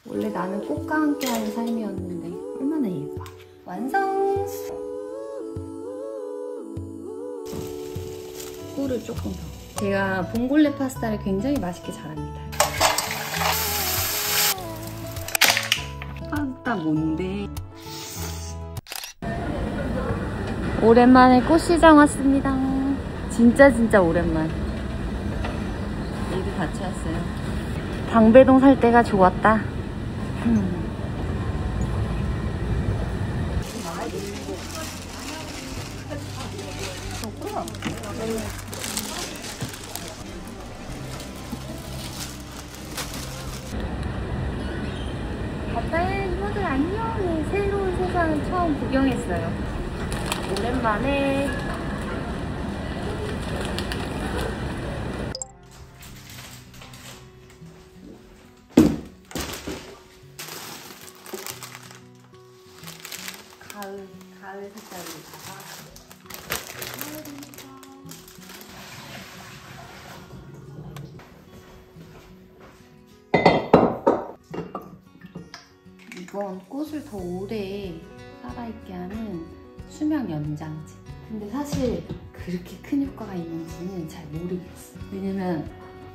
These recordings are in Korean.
원래 나는 꽃과 함께하는 삶이었는데 얼마나 예뻐. 완성! 꿀을 조금 더. 제가 봉골레 파스타를 굉장히 맛있게 잘합니다. 파스타 뭔데? 오랜만에 꽃시장 왔습니다. 진짜 오랜만. 얘도 같이 왔어요. 방배동 살 때가 좋았다. 바다에 이모들 안녕. 새로운 세상을 처음 구경했어요. 오랜만에. 가을 색깔로다가 이건 꽃을 더 오래 살아있게 하는 수명 연장제. 근데 사실 그렇게 큰 효과가 있는지는 잘 모르겠어. 왜냐면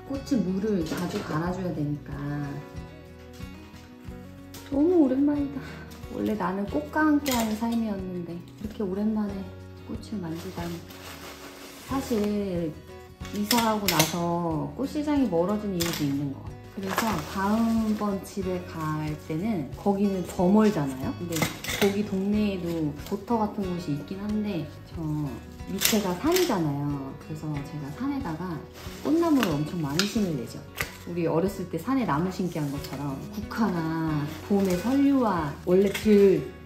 꽃이 물을 자주 갈아줘야 되니까. 너무 오랜만이다. 원래 나는 꽃과 함께하는 삶이었는데 이렇게 오랜만에 꽃을 만지다니. 사실 이사하고 나서 꽃시장이 멀어진 이유도 있는 것 같아요. 그래서 다음번 집에 갈 때는 거기는 더 멀잖아요. 근데 거기 동네에도 도터 같은 곳이 있긴 한데 저 밑에가 산이잖아요. 그래서 제가 산에다가 꽃나무를 엄청 많이 심으려죠. 우리 어렸을 때 산에 나무 심기 한 것처럼 국화나 봄에 설류와 원래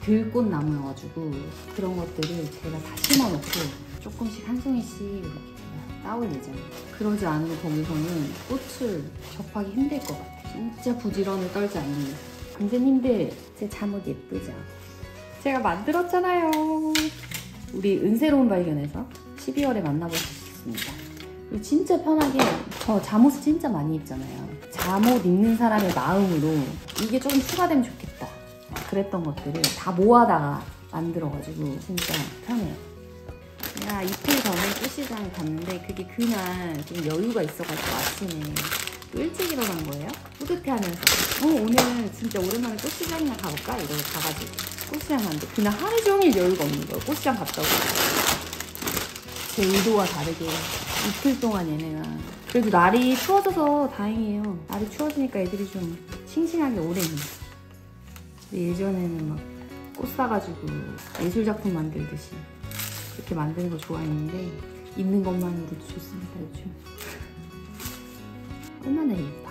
들꽃나무여가지고 그런 것들을 제가 다 심어놓고 조금씩 한 송이씩 이렇게 따올 예정이에요. 그러지 않으면 거기서는 꽃을 접하기 힘들 것 같아요. 진짜 부지런을 떨지 않는. 선생님들 제 잠옷 예쁘죠? 제가 만들었잖아요. 우리 은새로운 발견에서 12월에 만나볼 수 있습니다. 그리고 진짜 편하게 저 잠옷을 진짜 많이 입잖아요. 잠옷 입는 사람의 마음으로 이게 조금 추가되면 좋겠다 그랬던 것들을 다 모아다가 만들어가지고 진짜 편해요. 제가 이틀 전에 꽃시장에 갔는데 그게 그날 좀 여유가 있어가지고 아침에 또 일찍 일어난 거예요. 뿌듯해하면서 오늘 진짜 오랜만에 꽃시장이나 가볼까? 이러고 가가지고 꽃시장 갔는데 그날 하루 종일 여유가 없는 거예요. 꽃시장 갔다 오고 제 의도와 다르게 이틀 동안 얘네가. 그래도 날이 추워져서 다행이에요. 날이 추워지니까 애들이 좀 싱싱하게 오래 있는. 예전에는 막 꽃 사가지고 예술작품 만들듯이 이렇게 만드는 거 좋아했는데 입는 것만으로도 좋습니다. 요즘 얼마나 예뻐.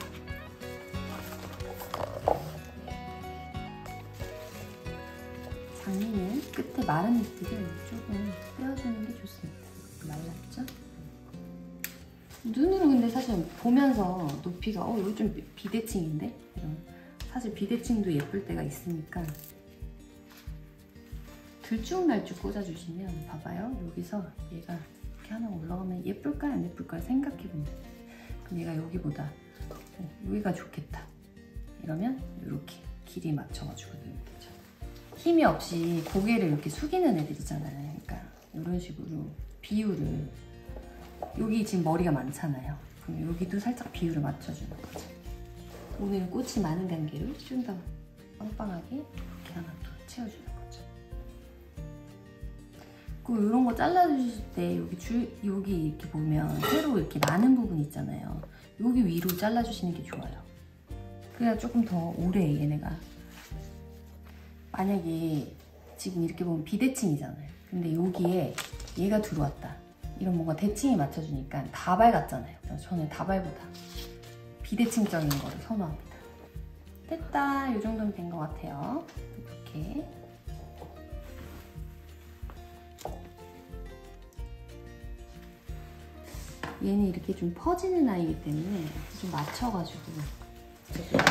장미는 끝에 마른 잎들을 조금 떼어주는 게 좋습니다. 말랐죠? 눈으로 근데 사실 보면서 높이가 여기 좀 비대칭인데? 사실 비대칭도 예쁠 때가 있으니까 들쭉날쭉 꽂아주시면 봐봐요. 여기서 얘가 이렇게 하나 올라가면 예쁠까 안 예쁠까 생각해보면 그럼 얘가 여기보다 여기가 좋겠다 이러면 이렇게 길이 맞춰가지고 넣으면 되죠. 힘이 없이 고개를 이렇게 숙이는 애들이잖아요. 그러니까 이런 식으로 비율을 여기 지금 머리가 많잖아요. 그럼 여기도 살짝 비율을 맞춰주는 거죠. 오늘은 꽃이 많은 단계로 좀 더 빵빵하게 이렇게 하나 또 채워주는 거죠. 그리고 이런 거 잘라주실 때 여기 이렇게 보면 새로 이렇게 많은 부분 있잖아요. 여기 위로 잘라주시는 게 좋아요. 그래야 조금 더 오래 얘네가. 만약에 지금 이렇게 보면 비대칭이잖아요. 근데 여기에 얘가 들어왔다. 이런 뭔가 대칭에 맞춰주니까 다발 같잖아요. 그래서 저는 다발보다 비대칭적인 거를 선호합니다. 됐다. 이 정도면 된 것 같아요. 이렇게. 얘는 이렇게 좀 퍼지는 아이기 때문에 좀 맞춰가지고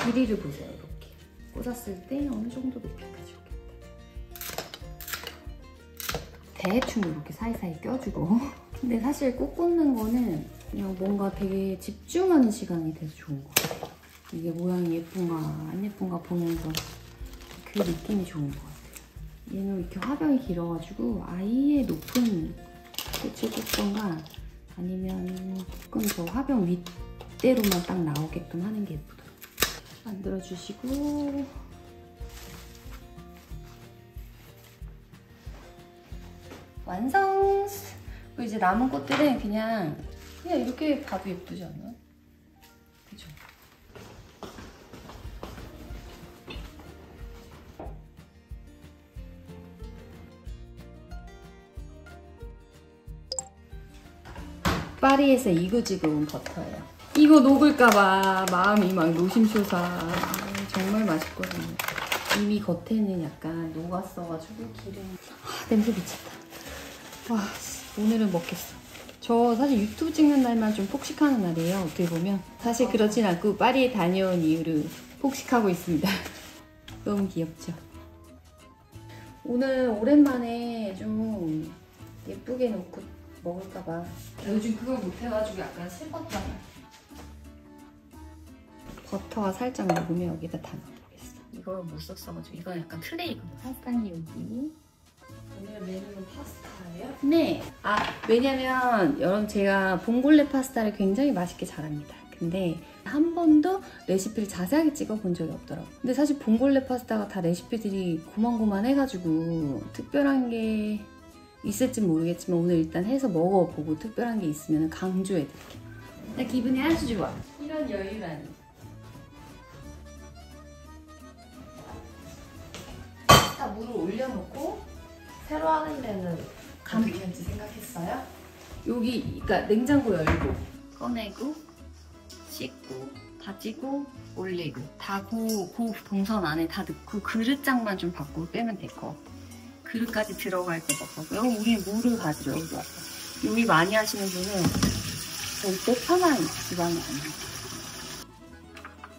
길이를 보세요. 이렇게 꽂았을 때 어느 정도 높이까지 오겠다. 대충 이렇게 사이사이 껴주고. 근데 사실 꽃 꽂는 거는 그냥 뭔가 되게 집중하는 시간이 돼서 좋은 것 같아요. 이게 모양이 예쁜가 안 예쁜가 보면서 그 느낌이 좋은 것 같아요. 얘는 이렇게 화병이 길어가지고 아예 높은 끝을 꽂던가 아니면 조금 저 화병 윗대로만 딱 나오게끔 하는 게 예쁘더라고요. 만들어주시고 완성! 그리고 이제 남은 꽃들은 그냥 이렇게 봐도 예쁘지 않아요? 그죠? 파리에서 이거지고 온 버터예요. 이거 녹을까봐 마음이 막 노심초사. 정말 맛있거든요. 이미 겉에는 약간 녹았어가지고 기름. 냄새 미쳤다. 와, 오늘은 먹겠어. 저 사실 유튜브 찍는 날만 좀 폭식하는 날이에요. 어떻게 보면 사실 그렇진 않고 파리에 다녀온 이후로 폭식하고 있습니다. 너무 귀엽죠? 오늘 오랜만에 좀 예쁘게 놓고 먹을까봐 요즘 그걸 못해가지고 약간 슬펐잖아. 버터가 살짝 녹으면 여기다 담아보겠어. 이걸 못 썼어가지고 이건 약간 트레이거든. 파스타니 여기. 오늘 메뉴는 파스타예요? 네. 왜냐면 여러분 제가 봉골레 파스타를 굉장히 맛있게 잘합니다. 근데 한 번도 레시피를 자세하게 찍어본 적이 없더라고요. 근데 사실 봉골레 파스타가 다 레시피들이 고만고만해가지고 특별한 게 있을진 모르겠지만 오늘 일단 해서 먹어보고 특별한 게 있으면 강조해드릴게요. 나 기분이 아주 좋아. 이런 여유라니. 딱 물을 올려놓고 새로 하는 데는 어떻게 할지 생각했어요? 여기 그러니까 냉장고 열고 꺼내고 씻고 다지고 올리고 다 그 동선 안에 다 넣고 그릇장만 좀 바꾸고 빼면 될 것 같아요. 그릇까지 들어갈 것 같고요. 우리 물을 가지러 온 것 같아요. 요리 많이 하시는 분은 절대 편한 집안이 아니에요.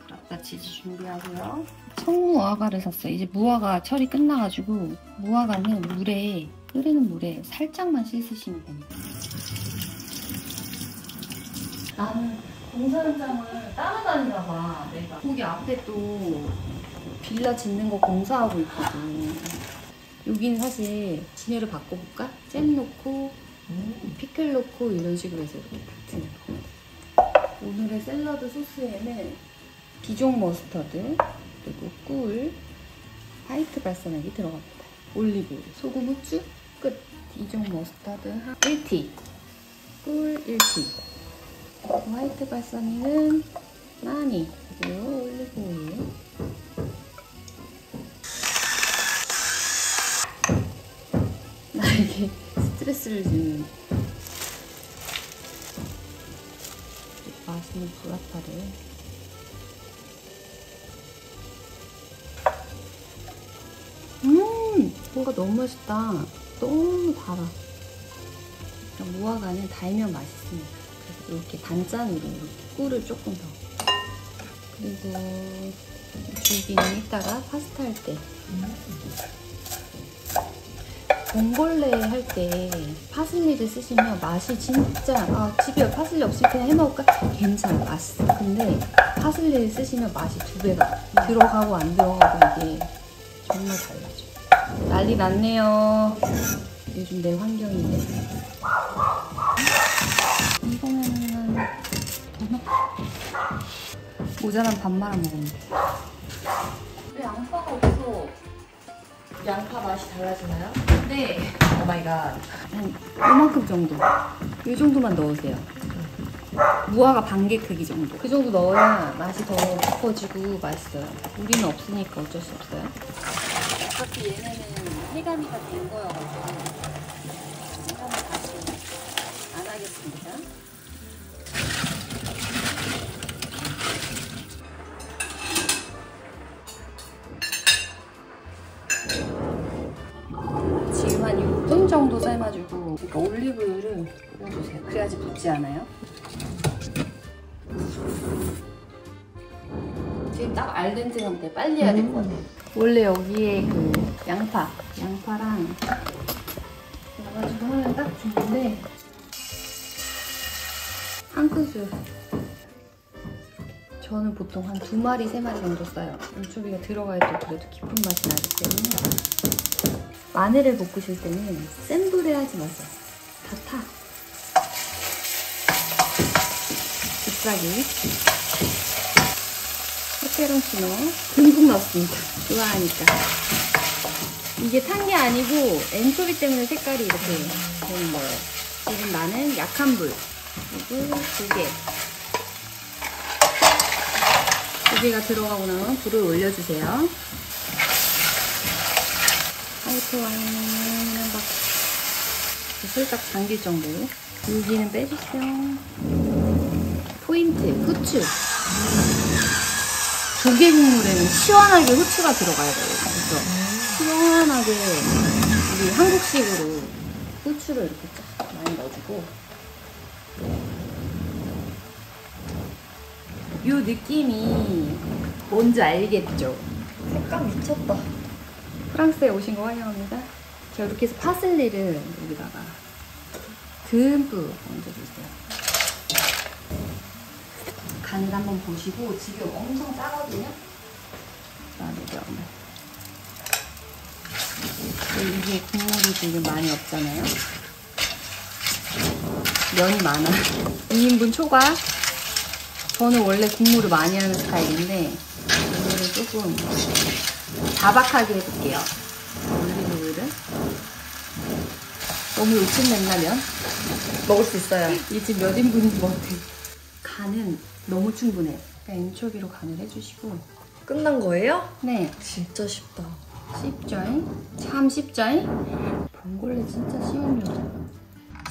브라타 치즈 준비하고요. 청무화과를 샀어요. 이제 무화과 철이 끝나가지고 무화과는 끓이는 물에 살짝만 씻으시면 됩니다. 나는 공사 현장을 따라다니나 봐. 내가 거기 앞에 또 빌라 짓는 거 공사하고 있거든. 여기는 사실 진열을 바꿔볼까? 잼 넣고 피클 넣고 이런 식으로 해서 이렇게 같이 넣고. 오늘의 샐러드 소스에는 디종 머스터드 그리고 꿀, 화이트 발사믹이 들어갑니다. 올리브, 소금, 후추, 끝. 디종 머스타드 1티, 꿀 1티. 화이트 발사믹은 많이. 그리고 올리브 오일. 나에게 스트레스를 주는 맛있는 브라타를. 뭔가 너무 맛있다. 너무 달아. 그러니까 무화과는 달면 맛있습니다. 그래서 이렇게 단짠으로 이렇게 꿀을 조금 더. 그리고 줄기는 이따가 파스타 할 때. 봉골레 할 때 파슬리를 쓰시면 맛이 진짜 집에 파슬리 없으면 그냥 해먹을까? 괜찮아, 맛있어. 근데 파슬리를 쓰시면 맛이 2배가 들어가고 안 들어가고 이게 정말 달라져. 난리 났네요. 요즘 내 환경이 이래. 이거는 모자란 밥 말아 먹으면 돼. 왜 양파가 없어? 양파 맛이 달라지나요? 네. 오 마이 갓. 한 요만큼 정도. 이 정도만 넣으세요. 무화과 반개 크기 정도. 그 정도 넣어야 맛이 더 깊어지고 맛있어요. 우리는 없으니까 어쩔 수 없어요. 어차피 얘네는 해감이가 된 거여가지고 해감을 다시 안 하겠습니다. 지금 한 6분 정도 삶아주고, 그러니까 올리브유를 뿌려주세요. 그래야지 붙지 않아요. 지금 딱 알덴테 상태. 빨리 해야 될 것 같아요. 원래 여기에 그 양파랑 넣어가지고 하면 딱 좋은데 한 큰술 저는 보통 한 2마리, 3마리 정도 써요. 엔초비가 들어가야 또 그래도 깊은 맛이 나기 때문에. 마늘을 볶으실 때는 센 불에 하지 마세요. 다 타. 잎사귀. 페페론치노 듬뿍 넣습니다. 좋아하니까. 이게 탄 게 아니고 엔초비 때문에 색깔이 이렇게 되는 거예요. 지금 나는 약한 불. 그리고 2개. 2개가 들어가고 나면 불을 올려주세요. 화이트 와인은 막 살짝 당길 정도로. 물기는 빼주세요. 포인트, 후추. 조개 국물에는 시원하게 후추가 들어가야 돼요. 그래서 시원하게 우리 한국식으로 후추를 이렇게 쫙 많이 넣어주고. 이 느낌이 뭔지 알겠죠? 색감 미쳤다. 프랑스에 오신 거 환영합니다. 자, 이렇게 해서 파슬리를 여기다가 듬뿍 얹어주세요. 간을 한번 보시고, 지금 엄청 짜거든요? 그다음에 면을. 이게 국물이 지금 많이 없잖아요? 면이 많아요. 2인분 초과. 저는 원래 국물을 많이 하는 스타일인데 오늘은 조금 자박하게 해볼게요. 올리브오일을. 너무 욕심냈나면 먹을 수 있어요. 이 집 몇 인분인지 모르겠어요. 간은 너무 충분해요. 그냥 엔초비로 간을 해주시고. 끝난 거예요? 네. 진짜 쉽다. 쉽죠잉? 참 쉽죠잉? 봉골레 진짜 쉬운 요리예요.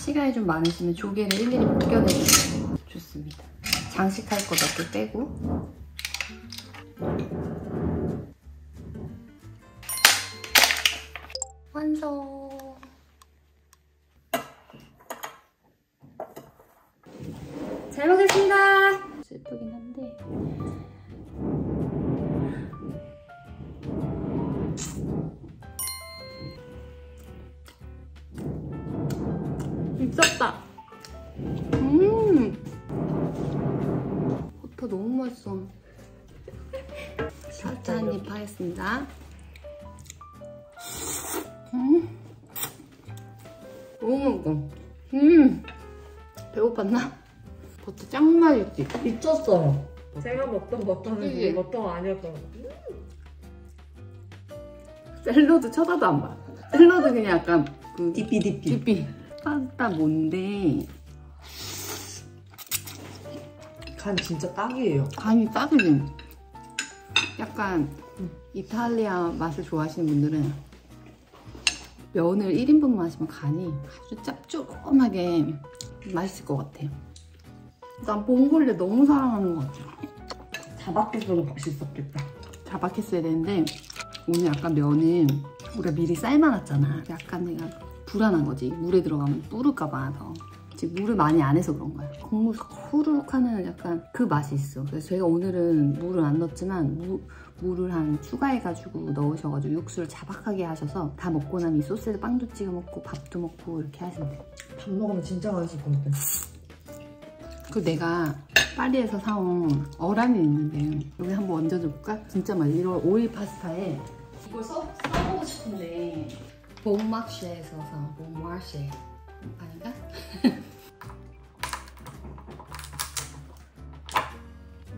시간이 좀 많으시면 조개를 일일이 벗겨내주면 좋습니다. 장식할 거 몇 개 빼고. 완성! 잘 먹겠습니다! 슬프긴 한데. 미쳤다! 버터 너무 맛있어. 파스타 한 입 하겠습니다. 너무 맛있어. 배고팠나? 버터 짱 맛있지? 미쳤어요. 제가 먹던 버터는 그치? 이 버터가 아니었던 거. 샐러드 쳐다도 안 봐. 샐러드 그냥 약간 그 디피. 파스타 뭔데 간 진짜 딱이에요. 간이 딱이지. 약간 이탈리아 맛을 좋아하시는 분들은 면을 1인분 마시면 간이 아주 짭조름하게 맛있을 것 같아요. 난 봉골레 너무 사랑하는 것 같아요. 자박했어도 맛있었겠다. 자박했어야 되는데 오늘 약간 면은 우리가 미리 삶아놨잖아. 약간 내가 불안한 거지. 물에 들어가면 불을까 봐 더. 지금 물을 많이 안 해서 그런 거야. 국물 후루룩 하는 약간 그 맛이 있어. 그래서 저희가 오늘은 물을 안 넣었지만 물을 한 추가해가지고 넣으셔가지고 육수를 자박하게 하셔서 다 먹고 나면 이 소스에 빵도 찍어 먹고 밥도 먹고 이렇게 하시면 돼요. 밥 먹으면 진짜 맛있을 것 같아. 그 내가 파리에서 사온 어란이 있는데 여기 한번 얹어줄까? 진짜 맛있어. 이런 오일 파스타에 이걸 써보고 싶은데 봉마쉐에서 사. 봉마쉐 아닌가?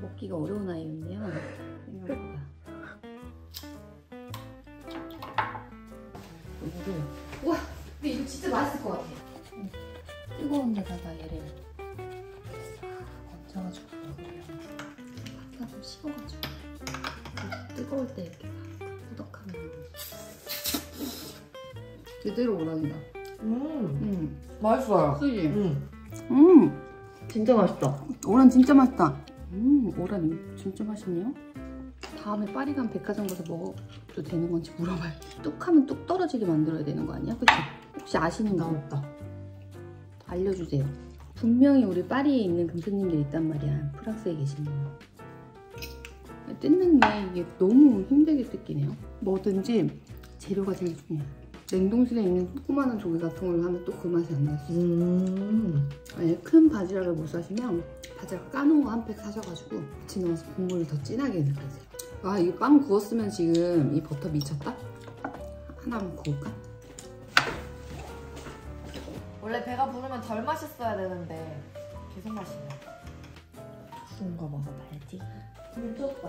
먹기가 어려운 아이였네요. 생각보다. 와, 근데 이거 진짜 맛있을 것 같아. 뜨거운 데다가 얘를 싹 얹어가지고 먹으면 파스타 좀 식어가지고 뜨거울 때 이렇게 꾸덕하면 제대로 오란다. 맛있어요. 그지? 진짜 맛있다. 오란 진짜 맛있다. 오란 진짜 맛있네요. 다음에 파리 가면 백화점 가서 먹어도 되는 건지 물어봐요. 뚝 하면 뚝 떨어지게 만들어야 되는 거 아니야? 그치? 혹시 아시는 분? 없다. 알려주세요. 분명히 우리 파리에 있는 금수님들 있단 말이야. 프랑스에 계신 분. 뜯는데 이게 너무 힘들게 뜯기네요. 뭐든지 재료가 제일 중요해. 냉동실에 있는 조그마한 조개 같은 걸로 하면 또 그 맛이 안 날 수 있어. 만약에 큰 바지락을 못 사시면 바지락 까놓은 거 한 팩 사셔가지고 같이 넣어서 국물을 더 진하게 넣으세요. 와, 이거 빵 구웠으면 지금 이 버터 미쳤다? 하나만 구울까? 원래 배가 부르면 덜 마셨어야 되는데 계속 마시네. 구운 거 먹어봐야지. 미쳤다.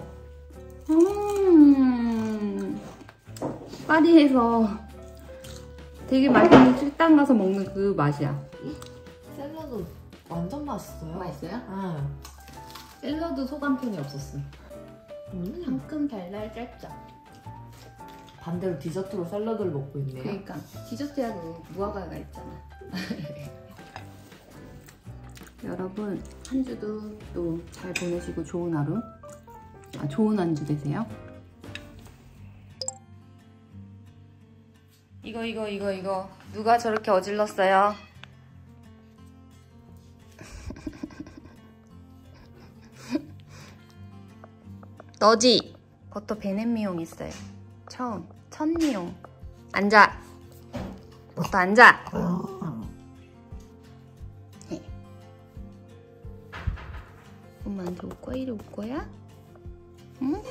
파리에서 되게 맛있는 식당 가서 먹는 그 맛이야. 샐러드 완전 맛있어요. 맛있어요? 응. 샐러드 소감 편이 없었어. 상큼 달달 짤짤. 반대로 디저트로 샐러드를 먹고 있네요. 그러니까 디저트야 그 무화과가 있잖아. 여러분 한 주도 또 잘 보내시고 좋은 하루, 좋은 안주 되세요. 이거 누가 저렇게 어질렀어요? 너지? 버터 베넷 미용 있어요. 처음 첫 미용. 앉아. 버터 앉아. 네. 엄마한테 올 거야? 이리 올 거야? 응?